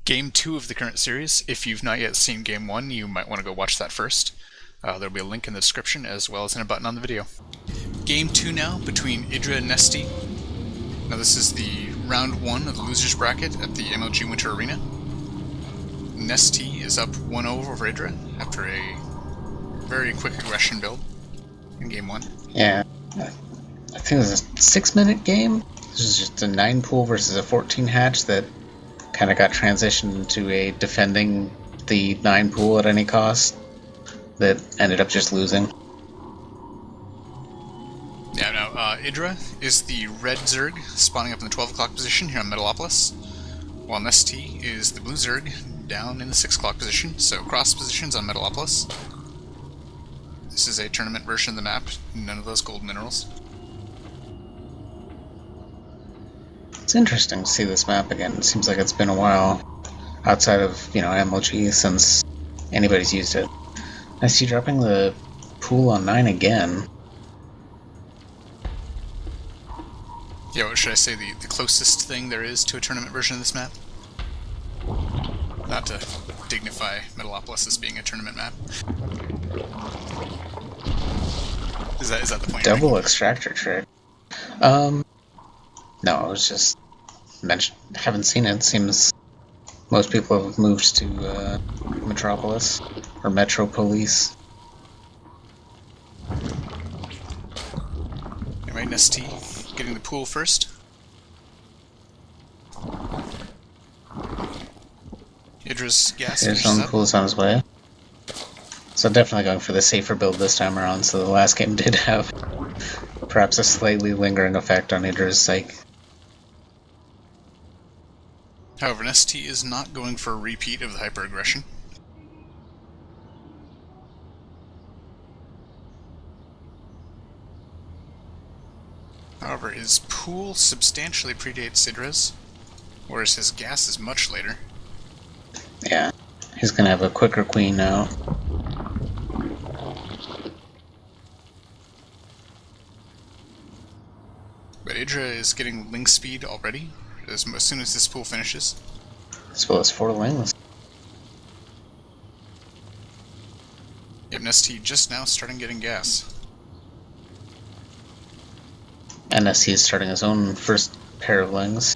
Game 2 of the current series. If you've not yet seen Game 1, you might want to go watch that first. There'll be a link in the description as well as in a button on the video. Game 2 now between IDRA and Nestea. Now this is the round 1 of the losers bracket at the MLG Winter Arena. Nestea is up 1-0 over IDRA after a very quick aggression build in Game 1. Yeah, I think it was a 6-minute game. This was just a 9 pool versus a 14 hatch that kind of got transitioned into a defending the 9 pool at any cost that ended up just losing. Yeah, now, IDRA is the red Zerg spawning up in the 12 o'clock position here on Metalopolis, while Nestea is the blue Zerg down in the 6 o'clock position, so cross positions on Metalopolis. This is a tournament version of the map, none of those gold minerals. It's interesting to see this map again. It seems like it's been a while outside of, MLG since anybody's used it. I see dropping the pool on 9 again. Yeah, what should I say, the closest thing there is to a tournament version of this map? Not to dignify Metalopolis as being a tournament map. Is that the point? Double extractor trick. No, I was just haven't seen it. Seems most people have moved to Metropolis or Metropolis. Anyway, Nestea getting the pool first. IDRA's gas His own pool's on his way. So definitely going for the safer build this time around. So the last game did have perhaps a slightly lingering effect on IDRA's psyche. However, Nestea is not going for a repeat of the hyper-aggression. However, his pool substantially predates IDRA's, whereas his gas is much later. Yeah, he's gonna have a quicker queen now. But IDRA is getting link speed already, as soon as this pool finishes. As well as 4 lings. Yep, Nestea just now starting getting gas. And Nestea is starting his own first pair of lings.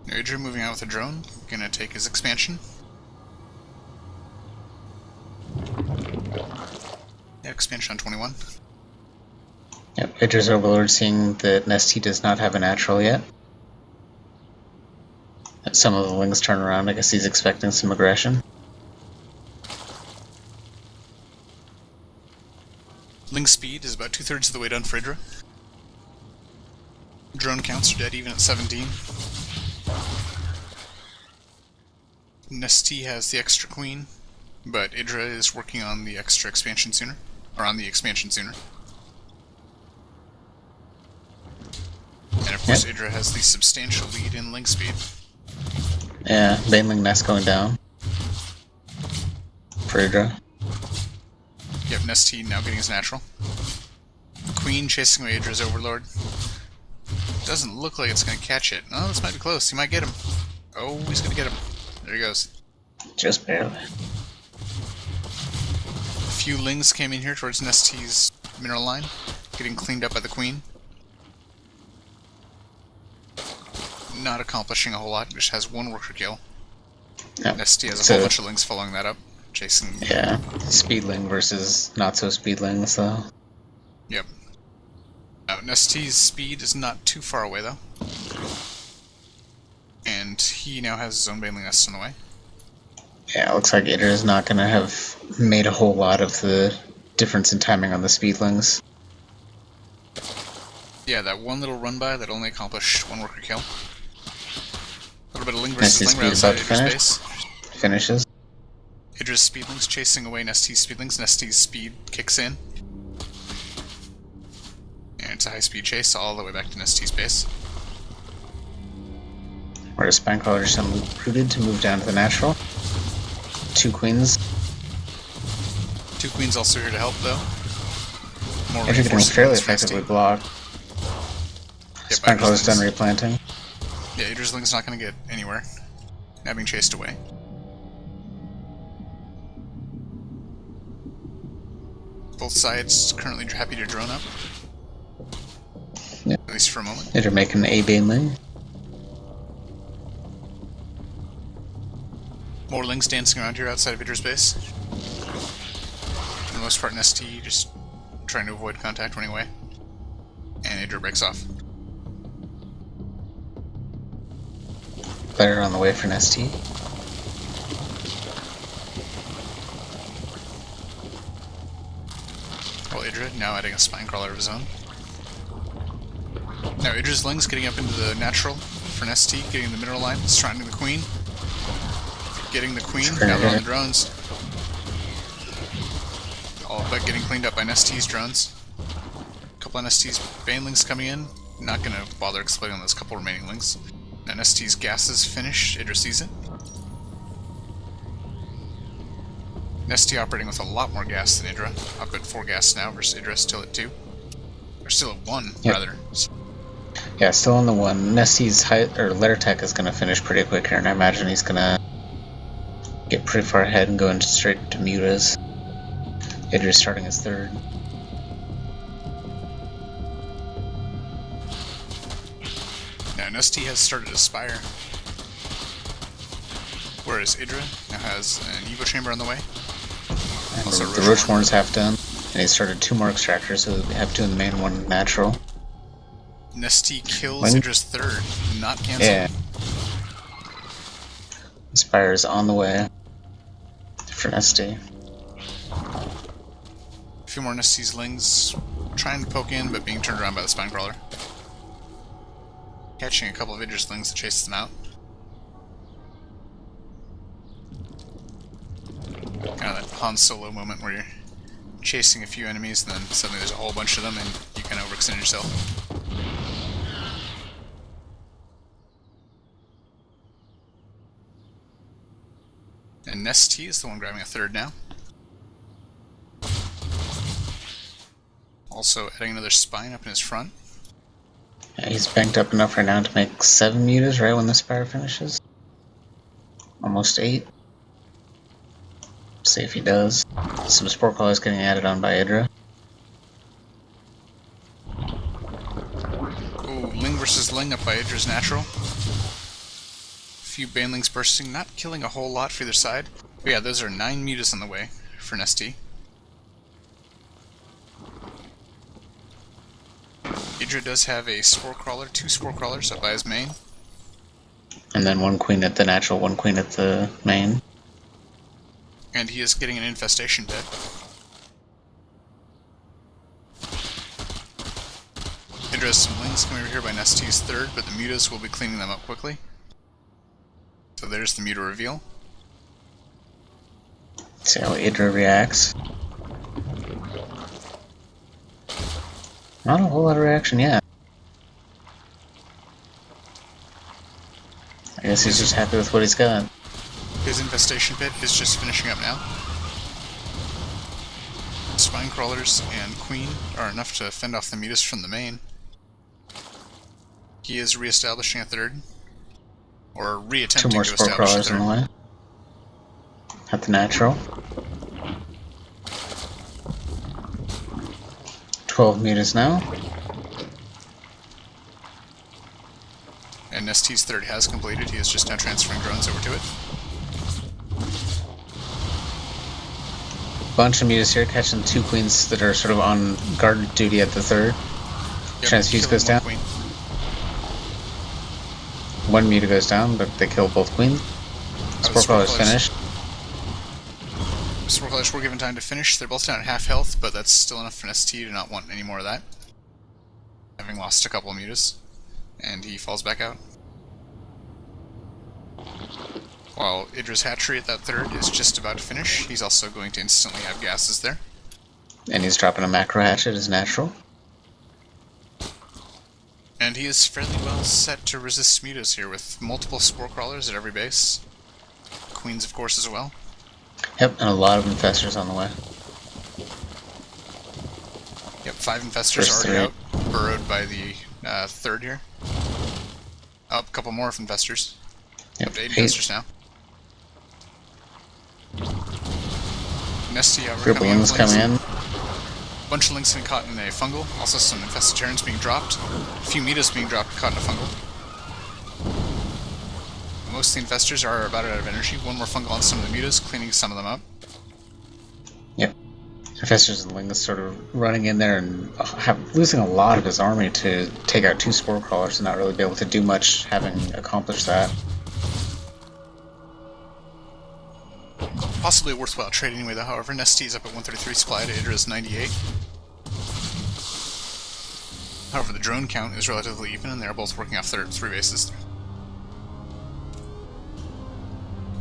Now IDRA moving out with a drone, gonna take his expansion. Yeah, expansion on 21. Yep, IDRA's Overlord seeing that Nestea does not have a natural yet. As some of the lings turn around, I guess he's expecting some aggression. Link speed is about 2/3 of the way done for IDRA. Drone counts are dead even at 17. Nestea has the extra queen, but IDRA is working on the extra expansion sooner. Or on the expansion sooner. And of course, IDRA has the substantial lead in link speed. Yeah, Baneling Nest going down for IDRA. Yep, Nestea now getting his natural. Queen chasing away IDRA's Overlord. Doesn't look like it's going to catch it. Oh, this might be close. He might get him. Oh, he's going to get him. There he goes. Just barely. A few lings came in here towards Nestea's mineral line, getting cleaned up by the Queen. Not accomplishing a whole lot, just has 1 worker kill. Yep. Nestea has a whole bunch of lings following that up, chasing... Yeah, speedling versus not so speedling, so... Yep. Now, Nestea's speed is not too far away, though. And he now has his own Baneling Nest on the way. Yeah, it looks like IDRA is not going to have made a whole lot of the difference in timing on the speedlings. Yeah, that one little run by that only accomplished 1 worker kill. A little bit of ling versus ling right outside IDRA's base. Finishes. IDRA's speedlings chasing away Nestea's speedlings. Nestea's speed kicks in. And it's a high-speed chase all the way back to Nestea's base. Whereas Spinecrawler just recruited to move down to the natural. 2 queens. 2 queens also here to help, though. More IDRA getting fairly effectively blocked. Yep, Get by Sprinkler's Idra's done Lings. replanting. Yeah, Idra's Ling's not going to get anywhere. Now being chased away. Both sides currently happy to drone up. Yep. At least for a moment. Idra making a baneling. More Lings dancing around here outside of Idra's base. For the most part, MLG just trying to avoid contact running away. And Idra breaks off. Better on the way for MLG. Well, Idra now adding a spine crawler of his own. Now Idra's Ling's getting up into the natural for MLG, getting the mineral line, surrounding the queen. Getting the queen, now they're on the drones. All but getting cleaned up by MLG's drones. A couple of MLG's banelings coming in. Not gonna bother exploiting those couple remaining lings. Now MLG's gas is finished, Idra sees it. MLG operating with a lot more gas than Idra. Up at 4 gas now versus Idra still at 2. Or still at 1, rather. Yeah, still on the 1. MLG's letter tech is going to finish pretty quick here, and I imagine he's going to get pretty far ahead and go into straight to Muta's. Idra's starting his 3rd. Now MLG has started a Spire. Whereas Idra now has an Evo Chamber on the way. And Also the Roachmourn's half done. And he started 2 more extractors, so we have 2 in the main, 1 natural. MLG kills Idra's 3rd, not canceled. Yeah. Spire's on the way for MLG. A few more MLG's Lings trying to poke in, but being turned around by the spine crawler. Catching a couple of Idra's Lings to chase them out. Kind of that Han Solo moment where you're chasing a few enemies and then suddenly there's a whole bunch of them and you kind of overextend yourself. And MLG is the one grabbing a 3rd now. Also adding another spine up in his front. Yeah, he's banked up enough right now to make 7 mutas right when the Spire finishes. Almost 8. See if he does. Some Spore Crawlers getting added on by Idra. Ooh, Ling versus Ling up by Idra's natural. Few banelings bursting, not killing a whole lot for either side. But yeah, those are 9 mutas on the way for MLG. Idra does have a Spore Crawler, 2 Spore Crawlers up by his main. And then 1 queen at the natural, 1 queen at the main. And he is getting an infestation bit. Idra has some Lings coming over here by MLG's 3rd, but the mutas will be cleaning them up quickly. So there's the Muta reveal. See how Idra reacts. Not a whole lot of reaction yet. I guess he's just happy with what he's got. His infestation pit is just finishing up now. Spine crawlers and queen are enough to fend off the mutas from the main. He is re-establishing a 3rd. Or 2 re-attempting more to Spore establish a Crawlers in the 3rd. way. At the natural. 12 mutas now. And MLG's 3rd has completed, he is just now transferring drones over to it. Bunch of mutas here, catching 2 queens that are sort of on guard duty at the 3rd. Yep, Transfuse goes down. Queen. 1 muta goes down, but they kill both queens. Spore Crawler's finished. Spore Crawlers were given time to finish. They're both down at half health, but that's still enough for MLG to not want any more of that. Having lost a couple of mutas. And he falls back out. While Idra's hatchery at that 3rd is just about to finish, he's also going to instantly have gases there. And he's dropping a macro hatchet as natural. And he is fairly well set to resist mutas here with multiple Spore Crawlers at every base. Queens, of course, as well. Yep, and a lot of Infestors on the way. Yep, 5 Infestors already out, burrowed by the third here. Oh, a couple more of Infestors. Yep. Up to 8 Infestors now. Nestea, we're coming in with come in. A bunch of links getting caught in a fungal. Also some infested Terrans being dropped. A few Mutas being dropped caught in a fungal. Most of the Infestors are about out of energy. One more fungal on some of the Mutas, cleaning some of them up. Yep. Infestors and Lingus sort of running in there and losing a lot of his army to take out 2 Spore Crawlers and not really be able to do much having accomplished that. Possibly a worthwhile trade anyway, though. However, Nestea is up at 133 supply to Idra's 98. However, the drone count is relatively even, and they're both working off 3 bases.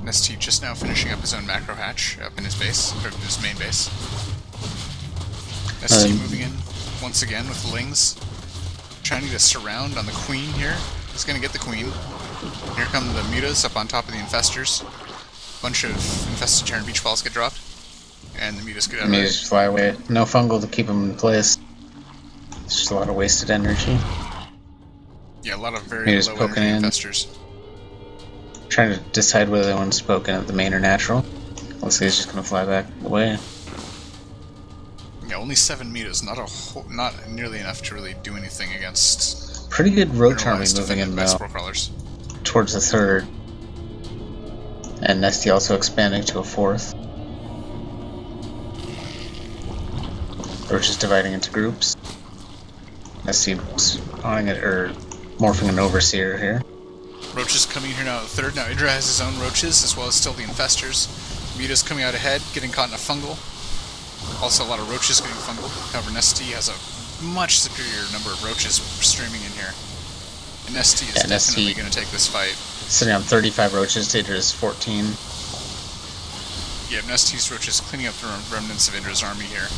Nestea just now finishing up his own macro hatch up in his base, or his main base. Nestea moving in once again with Lings, trying to get a surround on the Queen here. He's going to get the Queen. Here come the Mutas up on top of the Infestors. Bunch of infested Terran beach balls get dropped, and the Mutas get out of it. Mutas fly away. No fungal to keep them in place. It's just a lot of wasted energy. Yeah, a lot of very Mutas low poking energy in. Infestors. Trying to decide whether they want to poke in at the main or natural. Looks like he's just going to fly back away. Yeah, only 7 Mutas, not nearly enough to really do anything against. Pretty good roach army mineralized moving in defended by though, Spore Crawlers. towards the 3rd. And Nestea also expanding to a 4th. Or just dividing into groups. Nestea spawning it, or morphing an Overseer here. Roaches coming in here now at the 3rd. Now Idra has his own Roaches, as well as still the Infestors. Muta's coming out ahead, getting caught in a fungal. Also a lot of Roaches getting fungal. However, Nestea has a much superior number of Roaches streaming in here. And Nestea is definitely going to take this fight. Sitting on 35 Roaches to Idra's 14. Yeah, Nestea's Roaches cleaning up the remnants of Idra's army here.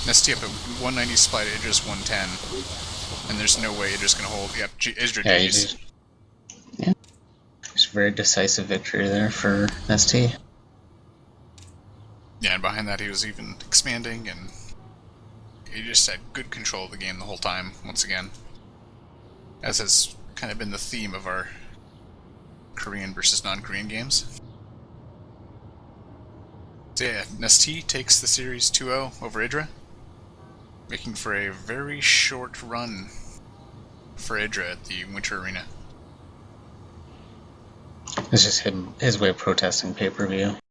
Nestea up at 190 supply to Idra's 110. And there's no way Idra's going to hold. Yep, Idra GG's. Yeah. It's a very decisive victory there for Nestea. Yeah, and behind that he was even expanding, and he just had good control of the game the whole time, once again. As has kind of been the theme of our Korean versus non-Korean games. So yeah, Nestea takes the series 2-0 over Idra, making for a very short run for Idra at the Winter Arena. It's just his way of protesting pay-per-view.